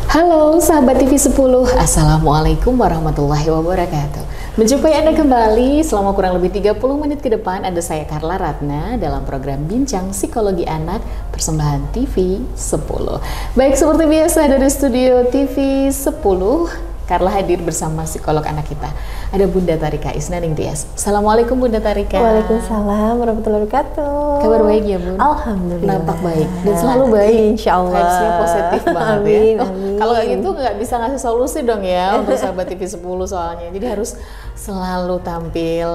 Halo sahabat TV 10, Assalamualaikum warahmatullahi wabarakatuh. Menjumpai Anda kembali selama kurang lebih 30 menit ke depan. Ada saya Carla Ratna dalam program Bincang Psikologi Anak persembahan TV 10. Baik, seperti biasa dari studio TV 10, Carla hadir bersama psikolog anak kita. Ada Bunda Tarika Isnaning Tias. Assalamualaikum Bunda Tarika. Waalaikumsalam warahmatullahi wabarakatuh. Kabar baik ya Bun? Alhamdulillah. Nampak baik dan selalu baik. Insya Allah. Vibes-nya positif banget Amin, ya. amin. Kalau kayak gitu nggak bisa ngasih solusi dong ya untuk sahabat TV 10 soalnya. Jadi harus selalu tampil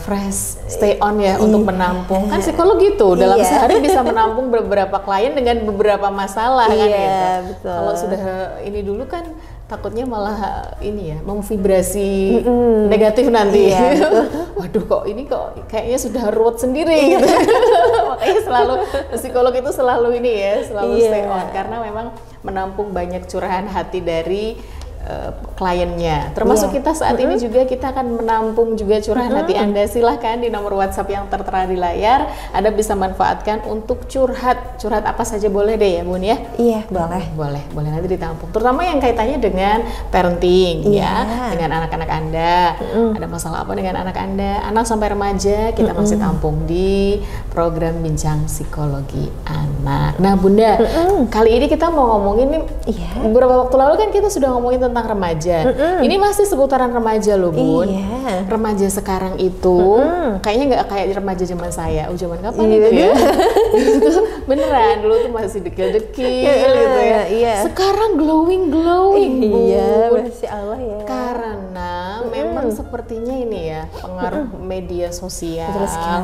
fresh, stay on ya untuk menampung. Kan psikolog gitu, dalam sehari bisa menampung beberapa klien dengan beberapa masalah kan gitu. Betul. Kalau sudah ini dulu kan takutnya malah ini ya memvibrasi negatif nanti. Waduh, kok ini kok kayaknya sudah ruwet sendiri gitu. Makanya selalu psikolog itu selalu ini ya, selalu stay on karena memang menampung banyak curahan hati dari kliennya. Termasuk kita saat ini juga kita akan menampung juga curahan hati Anda. Silahkan di nomor WhatsApp yang tertera di layar, Anda bisa manfaatkan untuk curhat apa saja boleh deh ya Bun ya. Iya, boleh. Boleh nanti ditampung. Terutama yang kaitannya dengan parenting ya, dengan anak-anak Anda. Ada masalah apa dengan anak Anda, anak sampai remaja, kita masih tampung di program Bincang Psikologi Anak. Nah Bunda, kali ini kita mau ngomongin nih, beberapa waktu lalu kan kita sudah ngomongin tentang remaja. Ini masih seputaran remaja loh Bun. Remaja sekarang itu kayaknya nggak kayak remaja zaman saya. Zaman kapan itu ya? Beneran dulu tuh masih dekil-dekil gitu ya. Sekarang glowing Bun. Masya Allah ya. Karena memang sepertinya ini ya pengaruh media sosial,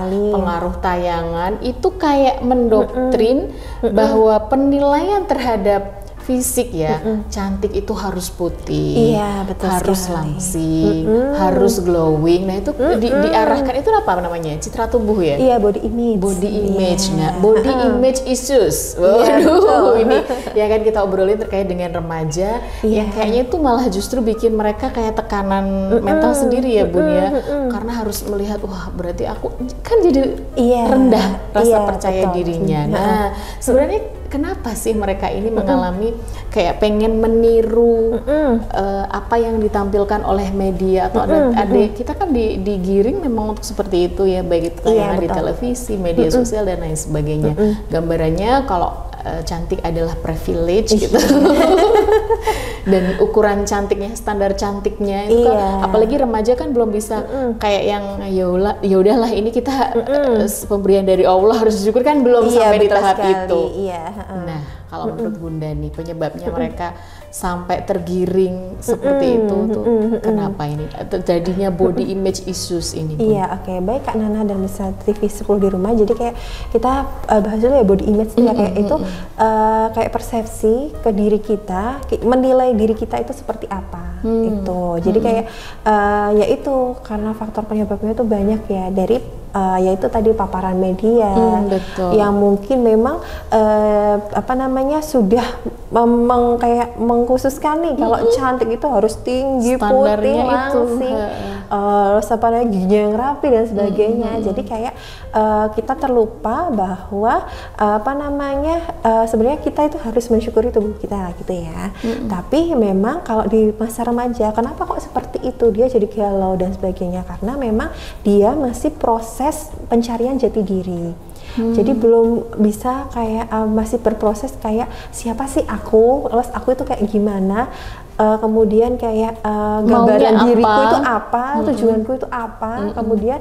pengaruh tayangan itu kayak mendoktrin bahwa penilaian terhadap fisik ya, cantik itu harus putih, harus langsing, harus glowing. Nah itu diarahkan itu apa namanya? Citra tubuh ya? Iya, body image. Body image, nah body image issues. Waduh, ini ya kan kita obrolin terkait dengan remaja yang kayaknya itu malah justru bikin mereka kayak tekanan mental sendiri ya Bun ya, karena harus melihat wah berarti aku kan jadi rendah rasa percaya dirinya. Nah sebenarnya kenapa sih mereka ini mengalami kayak pengen meniru apa yang ditampilkan oleh media atau ada kita kan digiring memang untuk seperti itu ya, baik itu tayangan di televisi, media sosial dan lain sebagainya. Gambarannya kalau cantik adalah privilege gitu. Dan ukuran cantiknya, standar cantiknya itu kan, apalagi remaja kan belum bisa kayak yang ya udahlah ini kita pemberian dari Allah harus disyukur kan belum sampai di tahap itu. Nah, kalau menurut Bunda nih penyebabnya mereka sampai tergiring seperti itu tuh kenapa ini terjadinya body image issues ini Bun? Baik Kak Nana dan Misa TV 10 di rumah. Jadi kayak kita bahas dulu ya body image ya, kayak itu kayak persepsi ke diri kita, menilai diri kita itu seperti apa itu. Jadi kayak ya itu karena faktor penyebabnya itu banyak ya, dari yaitu tadi paparan media yang mungkin memang sudah kayak mengkhususkan nih kalau cantik itu harus tinggi, putih, langsing, apalagi giginya yang rapi dan sebagainya. Jadi kayak kita terlupa bahwa sebenarnya kita itu harus mensyukuri tubuh kita gitu ya. Tapi memang kalau di masa remaja kenapa kok seperti itu, dia jadi galau dan sebagainya, karena memang dia masih proses pencarian jati diri. Jadi belum bisa kayak masih berproses kayak siapa sih aku, terus aku itu kayak gimana, kemudian kayak gambaran diriku itu apa, tujuanku itu apa, kemudian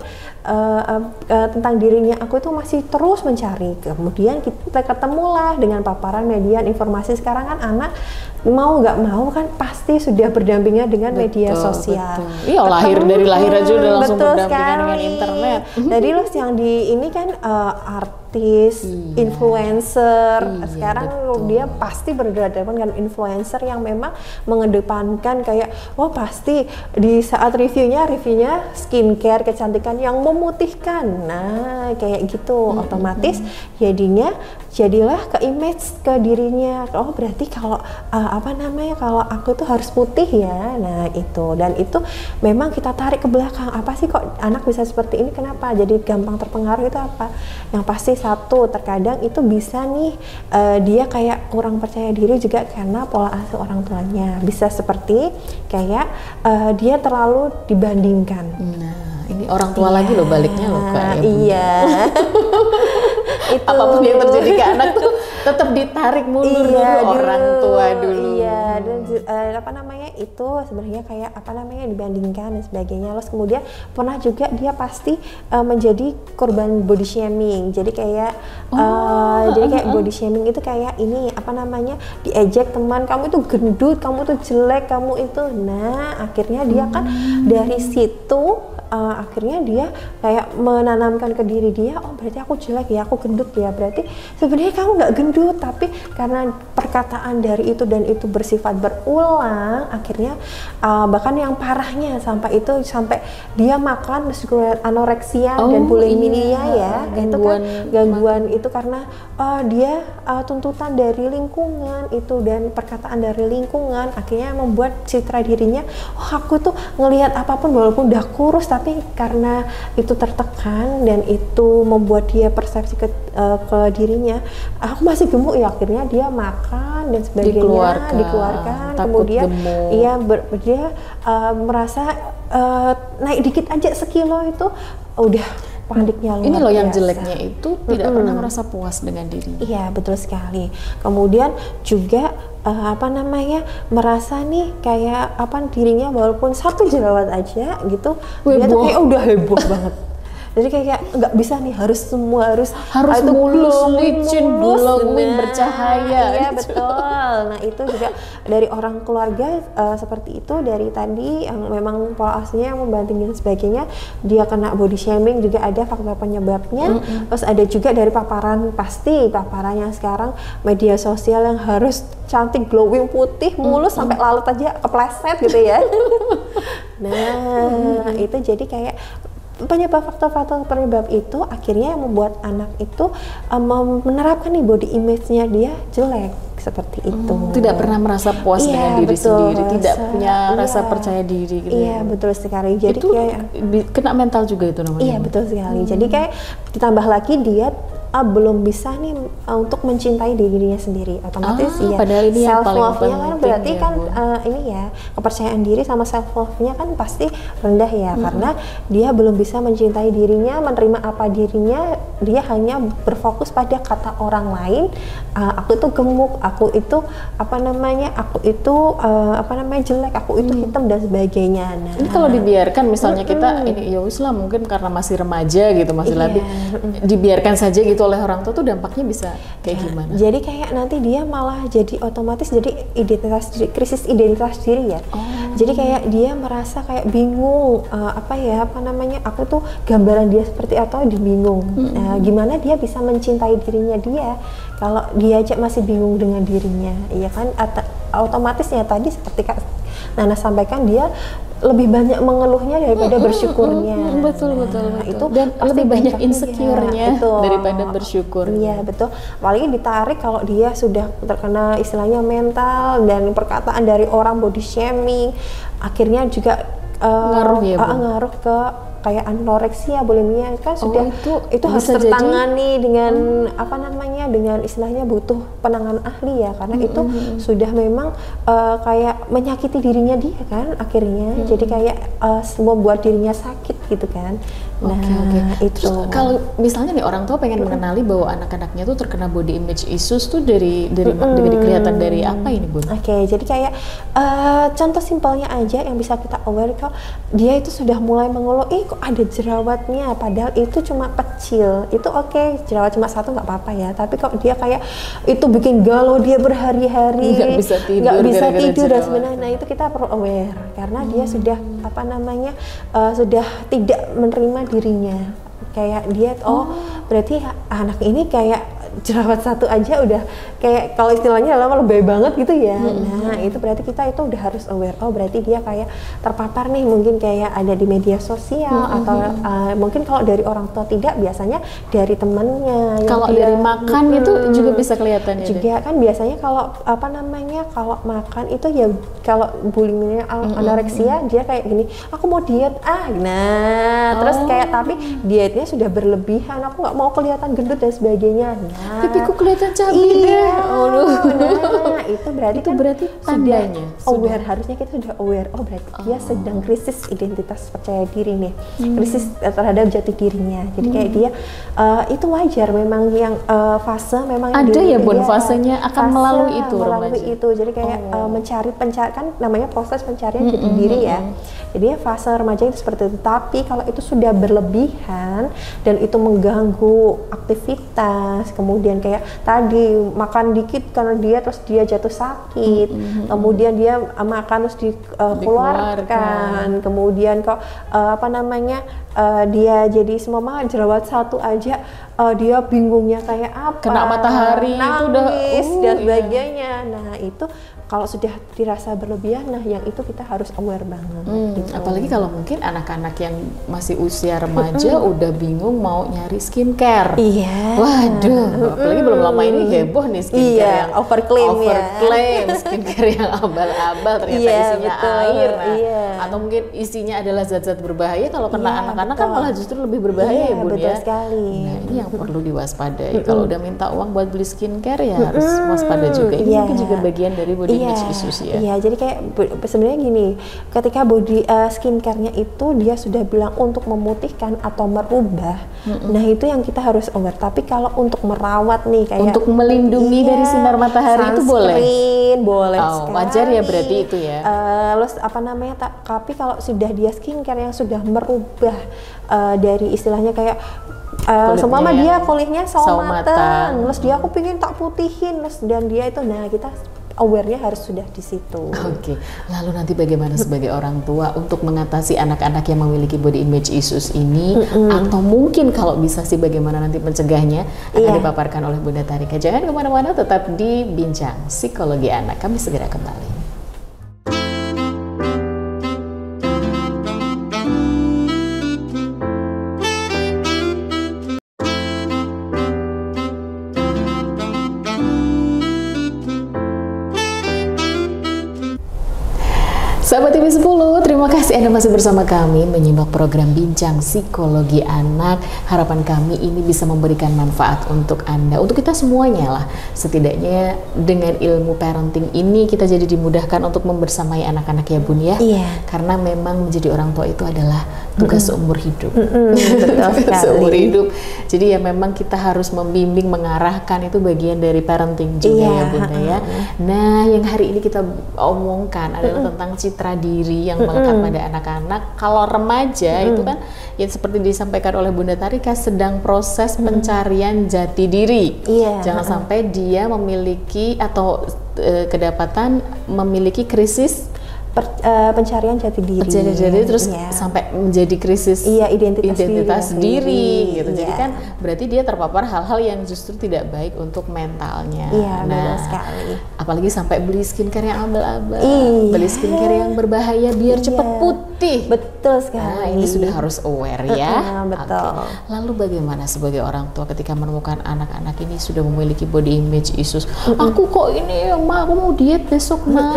tentang dirinya aku itu masih terus mencari. Kemudian kita ketemulah dengan paparan media informasi. Sekarang kan anak mau nggak mau kan pasti sudah berdampingan dengan media sosial. Iya, dari lahir aja udah langsung berdampingan dengan internet. Jadi loh yang di ini kan artis, influencer. Sekarang dia pasti berhadapan dengan influencer yang memang mengedepankan kayak pasti di saat reviewnya skincare, kecantikan yang memutihkan. Nah kayak gitu otomatis jadilah ke image ke dirinya. Oh berarti kalau kalau aku tuh harus putih ya. Nah itu, dan itu memang kita tarik ke belakang, apa sih kok anak bisa seperti ini, kenapa jadi gampang terpengaruh itu apa? Yang pasti satu, terkadang itu bisa nih dia kayak kurang percaya diri juga karena pola asuh orang tuanya. Bisa seperti kayak dia terlalu dibandingkan. Nah, ini orang tua lagi loh baliknya loh Kak. Iya. Itu. Apapun yang terjadi ke anak tuh tetap ditarik mundur dulu orang tua dulu. Iya, dan apa namanya itu sebenarnya kayak apa namanya dibandingkan dan sebagainya. Terus kemudian pernah juga dia pasti menjadi korban body shaming. Jadi kayak body shaming itu kayak ini apa namanya diejek teman, kamu itu gendut, kamu tuh jelek, kamu itu. Nah, akhirnya dia kan dari situ akhirnya dia kayak menanamkan ke diri dia, oh berarti aku jelek ya, aku gendut ya, berarti sebenarnya kamu nggak gendut, tapi karena perkataan dari itu dan itu bersifat berulang, akhirnya bahkan yang parahnya sampai dia makan anoreksia dan bulimia ya, gangguan itu karena dia tuntutan dari lingkungan itu dan perkataan dari lingkungan akhirnya membuat citra dirinya, oh aku tuh ngelihat apapun walaupun udah kurus tapi karena itu tertekan dan itu membuat dia persepsi ke dirinya, aku masih gemuk ya, akhirnya dia makan dan sebagainya dikeluarkan kemudian dia merasa naik dikit aja sekilo itu udah paniknya luar ini loh yang biasa. Jeleknya itu tidak pernah merasa puas dengan dirinya. Iya betul sekali. Kemudian juga merasa nih kayak dirinya walaupun satu jerawat aja gitu, dia tuh kayak udah heboh banget. Jadi kayak nggak bisa nih, harus mulus, licin, glowing, bercahaya. Iya betul. Nah itu juga dari orang keluarga seperti itu, dari tadi yang memang pola asuhnya yang membanting dan sebagainya, dia kena body shaming juga ada faktor penyebabnya. Terus ada juga dari paparan yang sekarang media sosial yang harus cantik, glowing, putih, mulus sampai lalut aja kepleset gitu ya. Nah itu jadi kayak faktor-faktor penyebab itu akhirnya yang membuat anak itu menerapkan nih body image-nya dia jelek seperti itu. Tidak pernah merasa puas dengan diri sendiri, tidak punya rasa percaya diri gitu. Iya, betul sekali. Jadi itu kayak kena mental juga itu namanya. Iya, betul sekali. Jadi kayak ditambah lagi dia belum bisa nih untuk mencintai dirinya sendiri, otomatis padahal ini self love-nya kan berarti ya, kan ini ya kepercayaan diri sama self love-nya kan pasti rendah ya, karena dia belum bisa mencintai dirinya, menerima apa dirinya, dia hanya berfokus pada kata orang lain, aku itu gemuk, aku itu jelek, aku itu hitam dan sebagainya. Nah, ini kalau dibiarkan misalnya kita ini ya wis lah, mungkin karena masih remaja gitu, masih labil, dibiarkan saja gitu oleh orang tua tuh dampaknya bisa kayak gimana? Jadi kayak nanti dia malah jadi otomatis jadi krisis identitas diri ya. Jadi kayak dia merasa kayak bingung aku tuh gambaran dia seperti apa, dia bingung. Gimana dia bisa mencintai dirinya dia kalau dia aja masih bingung dengan dirinya, iya kan? Otomatis ya tadi seperti Kak Nana sampaikan, dia lebih banyak mengeluhnya daripada bersyukurnya. Betul. Itu dan lebih banyak insecure-nya daripada bersyukur. Iya betul. Apalagi ditarik kalau dia sudah terkena istilahnya mental dan perkataan dari orang body shaming, akhirnya juga ngaruh ke kayak anoreksia, bulimia kan sudah itu harus tertangani dengan dengan istilahnya butuh penanganan ahli ya, karena itu sudah memang kayak menyakiti dirinya dia kan akhirnya, jadi kayak membuat dirinya sakit gitu kan. Itu kalau misalnya nih orang tua pengen mengenali bahwa anak-anaknya tuh terkena body image issues tuh dari kelihatan dari apa ini Bun? Jadi kayak contoh simpelnya aja yang bisa kita aware, kalau dia itu sudah mulai mengeluh, kok ada jerawatnya, padahal itu cuma kecil, itu jerawat cuma satu nggak apa-apa ya, tapi kalau dia kayak itu bikin galau dia berhari-hari, nggak bisa tidur dan sebenarnya, nah itu kita perlu aware karena dia sudah sudah tidak menerima dirinya, kayak dia berarti anak ini kayak jerawat satu aja udah kayak kalau istilahnya adalah lebay banget gitu ya. Nah itu berarti kita itu udah harus aware, oh berarti dia kayak terpapar nih, mungkin kayak ada di media sosial atau mungkin kalau dari orang tua tidak, biasanya dari temennya. Kalau dari makan itu juga bisa kelihatan ya? Juga kan biasanya kalau apa namanya, kalau makan itu ya, kalau bulimia anoreksia dia kayak gini, aku mau diet terus kayak tapi dietnya sudah berlebihan, aku nggak mau kelihatan gendut dan sebagainya. Pipiku kelihatan cabi deh. Nah itu berarti itu berarti tandanya aware, harusnya kita sudah aware, oh berarti dia sedang krisis identitas percaya diri nih, krisis terhadap jati dirinya. Jadi kayak dia itu wajar memang, yang fase memang ada ya Bun, fasenya akan melalui itu remaja. Itu jadi kayak mencari kan namanya proses pencarian jati diri ya. Jadi fase remaja itu seperti itu. Tapi kalau itu sudah berlebihan dan itu mengganggu aktivitas, kemudian kayak tadi makan dikit karena dia terus dia jatuh sakit, kemudian dia makan terus dikeluarkan, kemudian kok dia jadi semua jerawat satu aja dia bingungnya kayak apa, kena matahari, nangis itu udah dan sebagainya. Nah itu kalau sudah dirasa berlebihan, nah yang itu kita harus aware banget. Gitu. Apalagi kalau mungkin anak-anak yang masih usia remaja udah bingung mau nyari skincare. Iya. Waduh, apalagi belum lama ini heboh nih skincare yang overclaim skincare yang abal-abal ternyata isinya air. Atau mungkin isinya adalah zat-zat berbahaya. Kalau kena anak-anak kan malah justru lebih berbahaya ya Bun ya. Sekali. Nah ini yang perlu diwaspadai. Kalau udah minta uang buat beli skincare ya harus waspada juga. Ini mungkin juga bagian dari body image issues ya. Iya, jadi kayak sebenarnya gini, ketika body skincare-nya itu dia sudah bilang untuk memutihkan atau merubah, nah itu yang kita harus aware. Tapi kalau untuk merawat nih, kayak untuk melindungi dari sinar matahari itu boleh? Boleh sekali. Wajar ya berarti itu ya. Terus tapi kalau sudah dia skincare yang sudah merubah dari istilahnya kayak semua dia kulitnya sawo matang, terus dia aku pingin tak putihin, terus dan dia itu, nah kita aware-nya harus sudah di situ. Oke. Lalu nanti bagaimana sebagai orang tua untuk mengatasi anak-anak yang memiliki body image issues ini, atau mungkin kalau bisa sih bagaimana nanti mencegahnya, akan dipaparkan oleh Bunda Tharika. Jangan kemana-mana, tetap di Bincang Psikologi Anak. Kami segera kembali. Sahabat TV 10, terima kasih Anda masih bersama kami menyimak program Bincang Psikologi Anak. Harapan kami ini bisa memberikan manfaat untuk Anda, untuk kita semuanya lah. Setidaknya dengan ilmu parenting ini kita jadi dimudahkan untuk membersamai anak-anak ya Bun ya. Karena memang menjadi orang tua itu adalah tugas seumur hidup. Seumur hidup. Jadi ya memang kita harus membimbing, mengarahkan, itu bagian dari parenting juga ya Bunda ya. Nah yang hari ini kita omongkan adalah tentang citra diri yang melekat pada anak-anak. Kalau remaja itu kan yang seperti disampaikan oleh Bunda Tharika sedang proses pencarian jati diri. Jangan sampai dia memiliki atau kedapatan memiliki krisis pencarian jati diri. Terus sampai menjadi krisis identitas diri gitu. Jadi kan berarti dia terpapar hal-hal yang justru tidak baik untuk mentalnya. Benar sekali. Apalagi sampai beli skincare yang abal-abal, beli skincare yang berbahaya biar cepat putih. Betul sekali. Nah, ini sudah harus aware ya. Betul. Lalu bagaimana sebagai orang tua ketika menemukan anak-anak ini sudah memiliki body image issues? Aku kok ini Ma, aku mau diet besok Ma.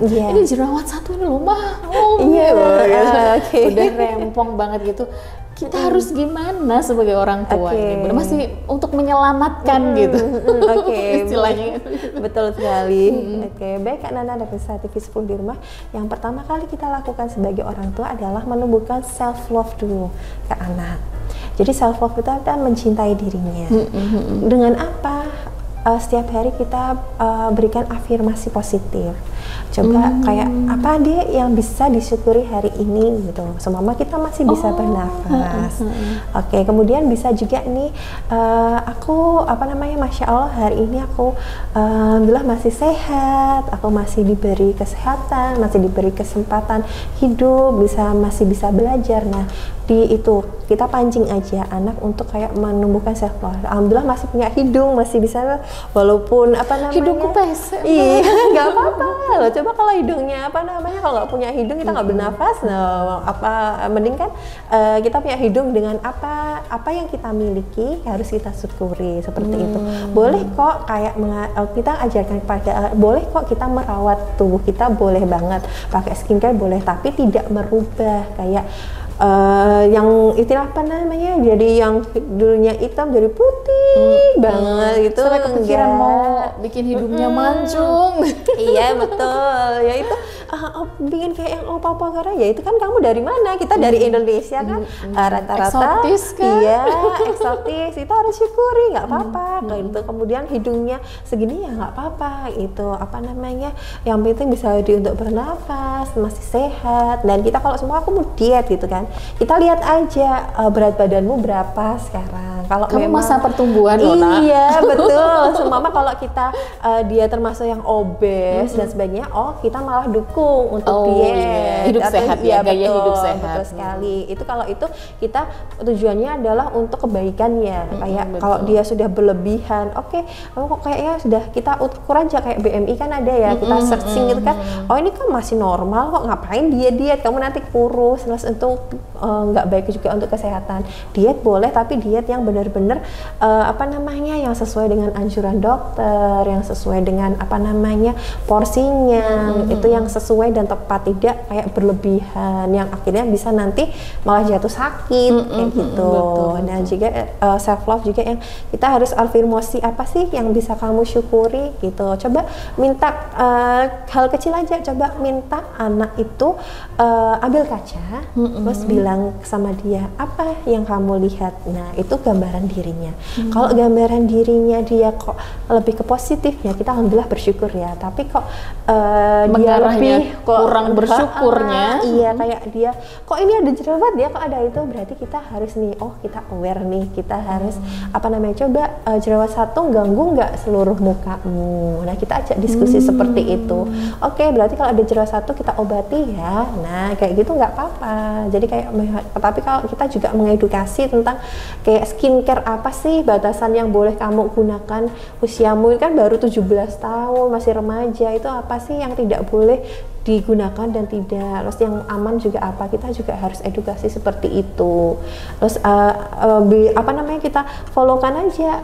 Ini jerawat satu ini loh Ma. Udah rempong banget gitu. Kita harus gimana sebagai orang tua ini? Masih untuk menyelamatkan gitu. Istilahnya. Betul sekali. Baik Kak Nana dan pemirsa TV 10 di rumah. Yang pertama kali kita lakukan sebagai orang tua adalah menumbuhkan self love dulu ke anak. Jadi self love kita kan mencintai dirinya. Dengan apa? setiap hari kita berikan afirmasi positif. Coba kayak apa deh yang bisa disyukuri hari ini gitu. Semama kita masih bisa bernafas. Oke, kemudian bisa juga nih aku Masya Allah hari ini aku alhamdulillah masih sehat, aku masih diberi kesehatan, masih diberi kesempatan hidup, masih bisa belajar. Nah, di itu kita pancing aja anak untuk kayak menumbuhkan self love. Alhamdulillah masih punya hidung, masih bisa walaupun hidungku pesek. Iya, nggak apa-apa loh. Coba kalau hidungnya kalau nggak punya hidung kita nggak bernafas, mending kan kita punya hidung dengan apa yang kita miliki harus kita syukuri seperti itu. Boleh kok kayak kita ajarkan boleh kok kita merawat tubuh kita, boleh banget pakai skincare boleh, tapi tidak merubah kayak yang istilah jadi yang dulunya hitam jadi putih banget gitu. Sampai kepikiran mau bikin hidungnya mancung. Iya betul, ya itu bikin kayak yang opa-opa Korea, ya itu kan kamu dari mana? Kita dari Indonesia kan, rata-rata eksotis kan? Iya eksotis, itu harus syukuri, nggak apa-apa kayak gitu. Kemudian hidungnya segini ya nggak apa-apa, itu yang penting bisa untuk bernafas, masih sehat. Dan kita kalau semua aku mau diet gitu kan, kita lihat aja berat badanmu berapa sekarang. Kalau kamu memang masa pertumbuhan loh, Nak. Iya betul. Semama kalau kita dia termasuk yang obes dan sebagainya, kita malah dukung untuk diet, hidup sehat ya, gaya hidup sehat. Betul sekali. Itu kalau itu kita tujuannya adalah untuk kebaikannya. Kayak kalau dia sudah berlebihan, kamu kok kayaknya sudah kita ukur aja kayak BMI kan ada ya, kita searching gitu kan. Oh ini kan masih normal kok, ngapain dia diet? Kamu nanti kurus, terus itu nggak baik juga untuk kesehatan. Diet boleh, tapi diet yang benar-benar yang sesuai dengan anjuran dokter, yang sesuai dengan porsinya, itu yang sesuai dan tepat, tidak kayak berlebihan yang akhirnya bisa nanti malah jatuh sakit kayak gitu. Betul. Dan juga self love juga yang kita harus afirmasi apa sih yang bisa kamu syukuri gitu. Coba minta hal kecil aja, coba minta anak itu ambil kaca, terus bilang sama dia apa yang kamu lihat. Nah itu gambaran dirinya. Kalau gambaran dirinya dia kok lebih ke positif ya, kita alhamdulillah bersyukur ya. Tapi kok dia lebih kurang bersyukurnya, iya kayak dia kok ini ada jerawat, dia kok ada itu, berarti kita harus nih, kita aware nih, kita harus coba jerawat satu ganggu nggak seluruh mukamu. Nah kita ajak diskusi seperti itu. Berarti kalau ada jerawat satu kita obati ya. Nah kayak gitu nggak apa-apa. Jadi kayak tapi kalau kita juga mengedukasi tentang kayak skincare apa sih batasan yang boleh kamu gunakan, usiamu kan baru 17 tahun, masih remaja, itu apa sih yang tidak boleh digunakan dan tidak, terus yang aman juga apa, kita juga harus edukasi seperti itu. Terus kita followkan aja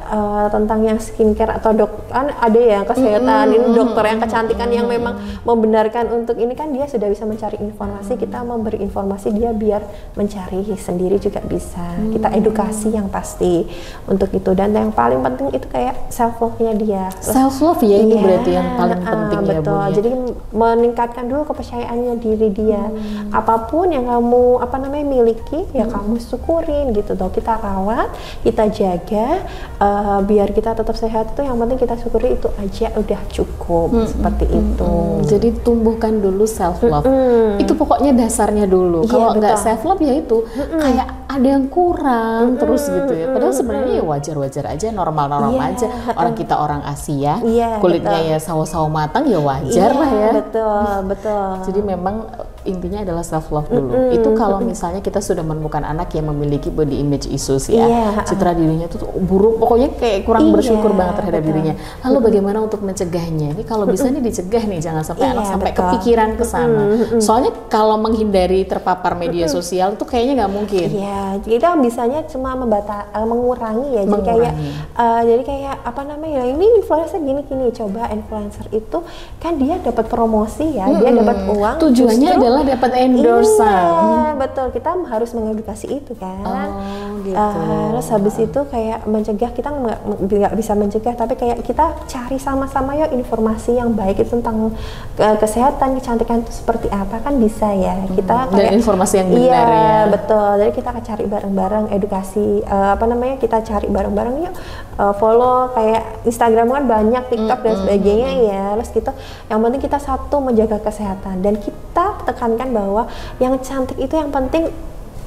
tentang yang skincare atau kan ada ya kesehatan, ini dokter yang kecantikan yang memang membenarkan untuk ini kan dia sudah bisa mencari informasi, kita memberi informasi dia biar mencari sendiri juga bisa. Kita edukasi yang pasti untuk itu. Dan yang paling penting itu kayak self love-nya dia. Self love ya, ini berarti yang paling penting ya, betul. Jadi meningkatkan dulu kepercayaannya diri dia. Apapun yang kamu miliki ya kamu syukurin gitu toh. Kita rawat, kita jaga biar kita tetap sehat. Itu yang penting kita syukuri, itu aja udah cukup. Seperti itu. Jadi tumbuhkan dulu self love. Itu pokoknya dasarnya dulu. Kalau nggak self love ya itu kayak ada yang kurang terus gitu ya. Padahal sebenarnya ya wajar-wajar aja, normal-normal aja. Orang kita orang Asia, kulitnya ya sawo-sawo matang ya wajar lah ya. Betul. Jadi memang intinya adalah self love dulu. Itu kalau misalnya kita sudah menemukan anak yang memiliki body image issues ya, citra dirinya tuh buruk, pokoknya kayak kurang bersyukur banget terhadap dirinya. Lalu bagaimana untuk mencegahnya? Ini kalau bisa nih dicegah nih, jangan sampai anak sampai kepikiran ke sana. Soalnya kalau menghindari terpapar media sosial itu kayaknya nggak mungkin. Kita bisanya cuma mengurangi ya. Jadi kayak ini influencer gini. Coba influencer itu kan dia dapat promosi ya, dia dapat uang. Tujuannya adalah adalah dapat endorsan. Iya, betul. Kita harus mengedukasi itu kan. Oh, gitu. Terus habis itu kayak mencegah, kita nggak bisa mencegah, tapi kayak kita cari sama-sama yuk informasi yang baik itu tentang kesehatan, kecantikan itu seperti apa, kan bisa ya. Kita kayak dan informasi yang benar iya, ya. betul. Jadi kita akan cari bareng-bareng edukasi, kita cari bareng-bareng yuk, follow kayak Instagram kan banyak, TikTok dan sebagainya ya. Terus gitu, yang penting kita satu menjaga kesehatan, dan kita tekankan bahwa yang cantik itu yang penting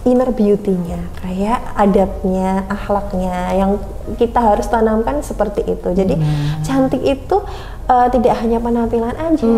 inner beauty-nya, kayak adabnya, akhlaknya yang kita harus tanamkan seperti itu. Jadi cantik itu tidak hanya penampilan aja,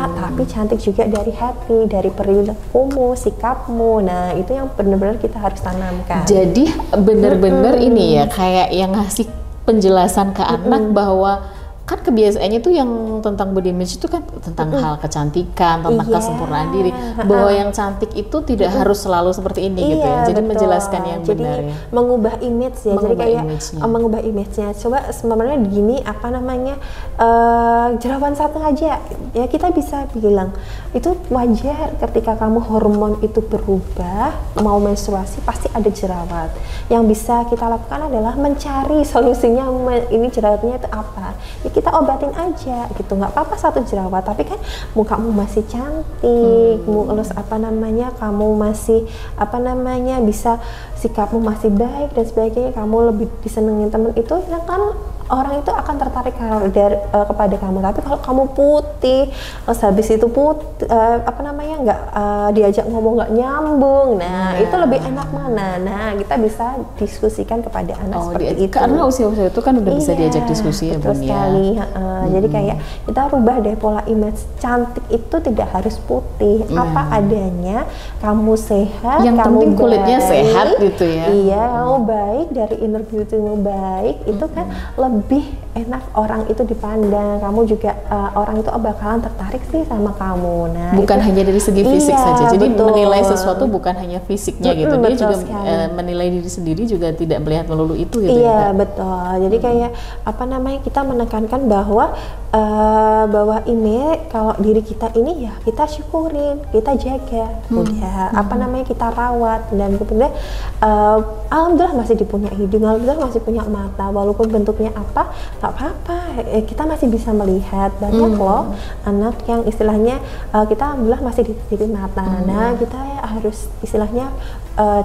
tapi cantik juga dari hati, dari perilakumu, sikapmu. Nah, itu yang benar-benar kita harus tanamkan. Jadi benar-benar ini ya, kayak yang ngasih penjelasan ke anak bahwa kan kebiasaannya tuh yang tentang body image itu kan tentang hal kecantikan, tentang kesempurnaan diri, bahwa yang cantik itu tidak harus selalu seperti ini gitu ya. Jadi betul. menjelaskan yang jadi, benar ya. Mengubah image ya. Jadi kayak mengubah image-nya. Coba sebenarnya gini, jerawat satu aja ya, kita bisa bilang itu wajar ketika kamu hormon itu berubah, mau menstruasi pasti ada jerawat. Yang bisa kita lakukan adalah mencari solusinya, ini jerawatnya itu apa. Ya kita obatin aja gitu, nggak apa-apa satu jerawat, tapi kan mukamu masih cantik, terus kamu masih bisa, sikapmu masih baik dan sebagainya, kamu lebih disenengin temen, itu ya kan orang itu akan tertarik kepada kamu. Tapi kalau kamu putih, terus habis itu diajak ngomong nggak nyambung, nah itu lebih enak mana? Nah, kita bisa diskusikan kepada anak seperti itu. Karena usia-usia itu kan udah bisa diajak diskusi ya, betul sekali. Jadi kayak kita rubah dari pola image cantik itu tidak harus putih, apa adanya, kamu sehat, yang kamu penting kulitnya baik, sehat gitu ya. Iya, kamu baik, dari inner beauty-mu baik, itu kan lebih enak orang itu dipandang. Kamu juga orang itu bakalan tertarik sih sama kamu. Nah, bukan hanya dari segi fisik saja. Jadi betul. menilai sesuatu bukan hanya fisiknya gitu. Dia juga menilai diri sendiri juga tidak melihat melulu itu gitu. Iya, betul. Jadi kayak kita menekankan bahwa ini kalau diri kita ini ya kita syukurin, kita jaga, kita rawat, dan kemudian alhamdulillah masih dipunya hidung, alhamdulillah masih punya mata, walaupun bentuknya apa, nggak apa-apa, kita masih bisa melihat. Banyak loh anak yang istilahnya kita alhamdulillah masih dititipin mata. Nah, kita harus istilahnya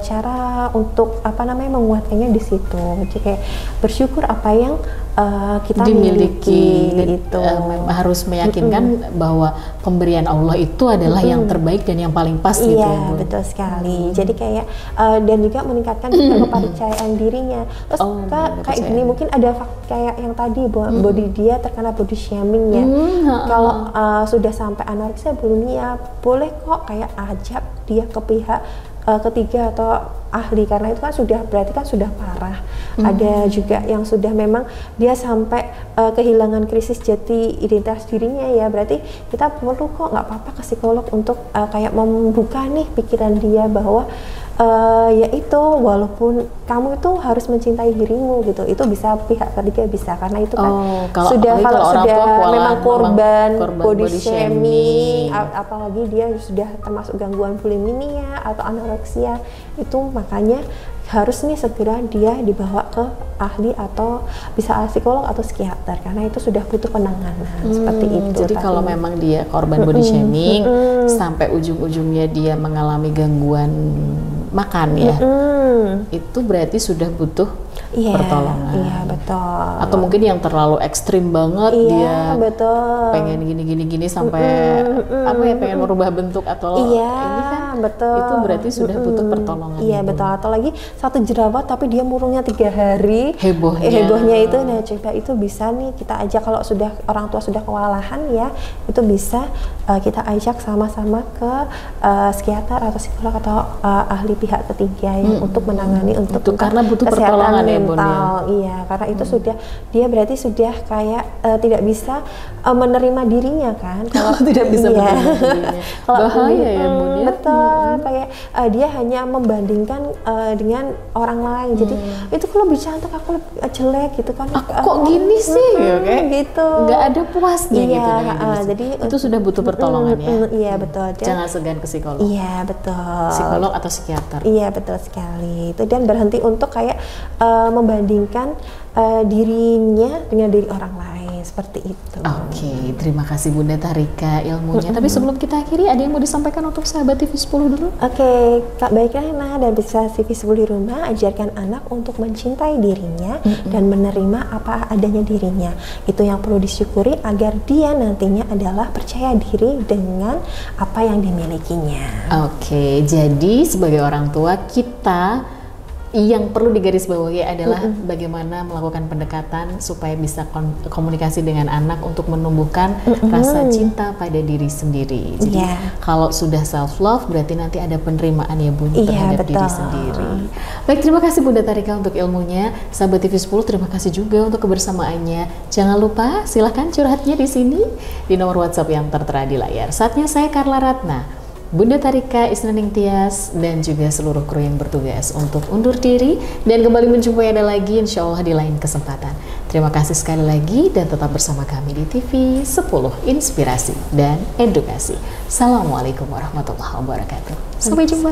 cara untuk menguatkannya di situ. Jadi kayak bersyukur apa yang kita dimiliki, itu harus meyakinkan bahwa pemberian Allah itu adalah yang terbaik dan yang paling pas gitu ya, Bu. Betul sekali. Jadi kayak dan juga meningkatkan kepercayaan dirinya. Terus kayak gini, mungkin ada kayak yang tadi body dia terkena body shaming ya. Kalau sudah sampai anoreksia bulimia, boleh kok kayak ajak dia ke pihak ketiga atau ahli, karena itu kan berarti kan sudah parah. Ada juga yang sudah memang dia sampai kehilangan krisis jati identitas dirinya ya, berarti kita perlu kok, nggak apa-apa ke psikolog untuk kayak membuka nih pikiran dia bahwa yaitu walaupun kamu itu harus mencintai dirimu gitu, itu bisa pihak ketiga bisa, karena itu kan kalau sudah memang korban body shaming, apalagi dia sudah termasuk gangguan bulimia atau anoreksia, itu makanya harus nih segera dia dibawa ke ahli atau bisa psikolog atau psikiater, karena itu sudah butuh penanganan seperti itu. Jadi kalau memang dia korban body shaming sampai ujung-ujungnya dia mengalami gangguan makan ya, itu berarti sudah butuh pertolongan. Iya, betul. Atau mungkin yang terlalu ekstrim banget, dia pengen gini sampai pengen merubah bentuk atau ini kan, itu berarti sudah butuh pertolongan. Iya, betul. Atau lagi satu jerawat tapi dia murungnya 3 hari, hebohnya itu. Nah, coba itu bisa nih kita ajak, kalau sudah orang tua sudah kewalahan ya, itu bisa kita ajak sama-sama ke psikiater atau psikolog atau ahli pihak ketiga yang untuk menangani untuk karena butuh kesehatan pertolongan mental. Iya, karena itu sudah dia berarti sudah kayak tidak bisa menerima dirinya kan. Kalau tidak bisa menerima dirinya. Bahaya ya, Bun ya. Betul. kayak dia hanya membandingkan dengan orang lain. Jadi itu kalau lebih cantik, aku lebih jelek gitu kan. Aku kok gini sih, kayak gitu. Nggak ada puasnya Iya, gitu. jadi itu sudah butuh pertolongan ya. Iya betul. Jangan segan ke psikolog. Iya betul. Psikolog atau psikiater. Iya betul sekali. Itu dan berhenti untuk kayak membandingkan dirinya dengan diri orang lain seperti itu. Oke, terima kasih Bunda Tharika ilmunya. Tapi sebelum kita akhiri, ada yang mau disampaikan untuk sahabat TV 10 dulu? Oke, baiklah Nah dan bisa TV 10 di rumah, ajarkan anak untuk mencintai dirinya dan menerima apa adanya dirinya. Itu yang perlu disyukuri agar dia nantinya adalah percaya diri dengan apa yang dimilikinya. Oke, jadi sebagai orang tua kita yang perlu digarisbawahi adalah bagaimana melakukan pendekatan supaya bisa komunikasi dengan anak untuk menumbuhkan rasa cinta pada diri sendiri. Jadi kalau sudah self love berarti nanti ada penerimaan ya Bun terhadap diri sendiri. Baik, terima kasih Bunda Tharika untuk ilmunya. Sahabat TV 10 terima kasih juga untuk kebersamaannya. Jangan lupa silahkan curhatnya di sini di nomor WhatsApp yang tertera di layar. Saatnya saya Carla Ratna, Bunda Tharika Isnaning Tias, dan juga seluruh kru yang bertugas untuk undur diri dan kembali menjumpai Anda lagi insya Allah di lain kesempatan. Terima kasih sekali lagi dan tetap bersama kami di TV 10 Inspirasi dan Edukasi. Assalamualaikum warahmatullahi wabarakatuh. Sampai jumpa.